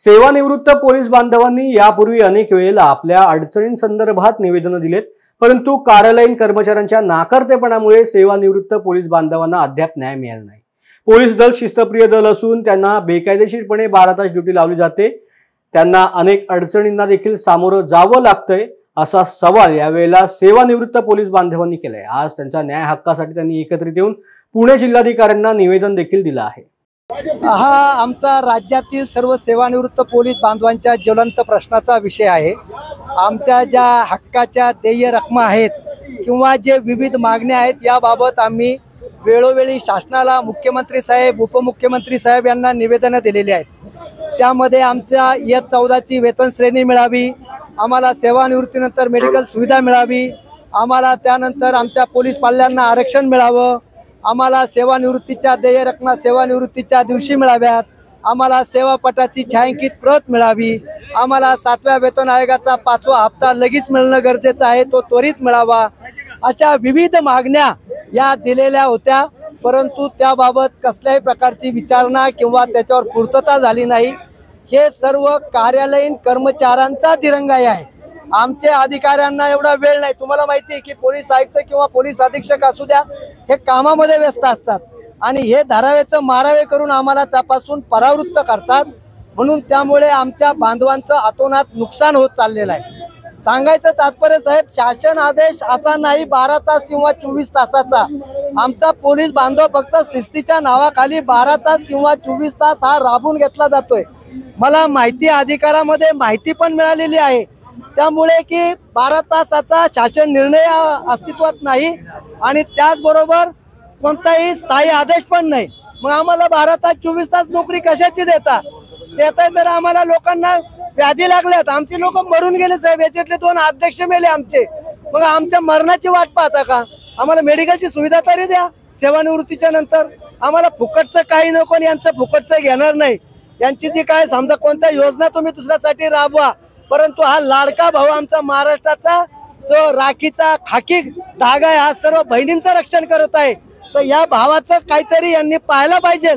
सेवानिवृत्त पोलीस बांधवांनी यापूर्वी अनेक वेळेला आपल्या अडचणींसंदर्भात निवेदनं दिलेत, परंतु कार्यालयीन कर्मचाऱ्यांच्या नाकर्तेपणामुळे सेवानिवृत्त पोलीस बांधवांना अद्याप न्याय मिळाला नाही। पोलीस दल शिस्तप्रिय दल असून त्यांना बेकायदेशीरपणे 12 तास ड्युटी लावली जाते। त्यांना अनेक अडचणींना देखील सामोरं जावं लागतंय, असा सवाल यावेळेला सेवानिवृत्त पोलीस बांधवांनी केलाय। आज त्यांच्या न्याय हक्कासाठी त्यांनी एकत्रित येऊन पुणे जिल्हाधिकाऱ्यांना निवेदन देखील दिलं आहे। हा आमचा राज्यातील सर्व सेवानिवृत्त पोलीस बांधवांच्या ज्वलंत प्रश्नाचा विषय आहे। आमच्या ज्या हक्काच्या देय रकमा आहेत किंवा जे विविध मागण्या आहेत याबाबत आम्ही वेळोवेळी शासनाला मुख्यमंत्री साहेब, उपमुख्यमंत्री साहेब यांना निवेदनं दिलेली आहेत। त्यामध्ये आमच्या इयत्ता 14 ची वेतन श्रेणी मिळावी, आम्हाला सेवानिवृत्तीनंतर मेडिकल सुविधा मिळावी, आम्हाला त्यानंतर आमच्या पोलीस पाल्यांना आरक्षण मिळावं, आम्हाला सेवानिवृत्तीच्या देय रकमा सेवानिवृत्तीच्या दिवशी मिळाव्यात, आम्हाला सेवापटाची छायांकित प्रत मिळावी, आम्हाला 7व्या वेतन आयोगाचा 5वा हप्ता लगेच मिळणं गरजेचं आहे, तो त्वरित मिळावा। अशा विविध मागण्या या दिलेल्या होत्या, परंतु त्याबाबत कसल्याही प्रकारची विचारणा किंवा त्याच्यावर पूर्तता झाली नाही। हे सर्व कार्यालयीन कर्मचाऱ्यांचा दिरंगाई आहे। आमच्या अधिकाऱ्यांना एवढा वेळ नाही। तुम्हाला माहिती आहे की पोलीस आयुक्त किंवा पोलीस अधीक्षक असू द्या, हे कामामध्ये व्यस्त असतात आणि हे धारावेचं मारावे करून आम्हाला त्यापासून परावृत्त करतात। म्हणून त्यामुळे आमच्या बांधवांचं अतोनात नुकसान होत चाललेलं आहे। सांगायचं तात्पर्य साहेब, शासन आदेश असा नाही 12 तास किंवा 24 तासाचा। आमचा पोलीस बांधव फक्त शिस्तीच्या नावाखाली 12 तास किंवा 24 तास हा राबून घेतला जातोय। मला माहिती अधिकारामध्ये माहिती पण मिळालेली आहे, त्यामुळे की 12 तासाचा शासन निर्णय अस्तित्वात नाही आणि त्याचबरोबर कोणताही स्थायी आदेश पण नाही। मग आम्हाला 12 तास 24 तास नोकरी कशाची देताय? तर आम्हाला लोकांना व्याधी लागल्यात, आमचे लोक मरून गेले साहेब, याच्यातले 2 अध्यक्ष मेले आमचे। मग आमच्या मरणाची वाट पाहता का? आम्हाला मेडिकलची सुविधा तरी द्या सेवानिवृत्तीच्या नंतर। आम्हाला फुकटचं काही नको, यांचं फुकटचं घेणार नाही। यांची जी काय समजा कोणत्या योजना तुम्ही दुसऱ्यासाठी राबवा, परंतु हा लाडका भाऊ आमचा महाराष्ट्राचा जो राखीचा खाकी धागा आहे, हा सर्व बहिणींचं रक्षण करत आहे। तर या भावाचं काहीतरी यांनी पाहायला पाहिजे।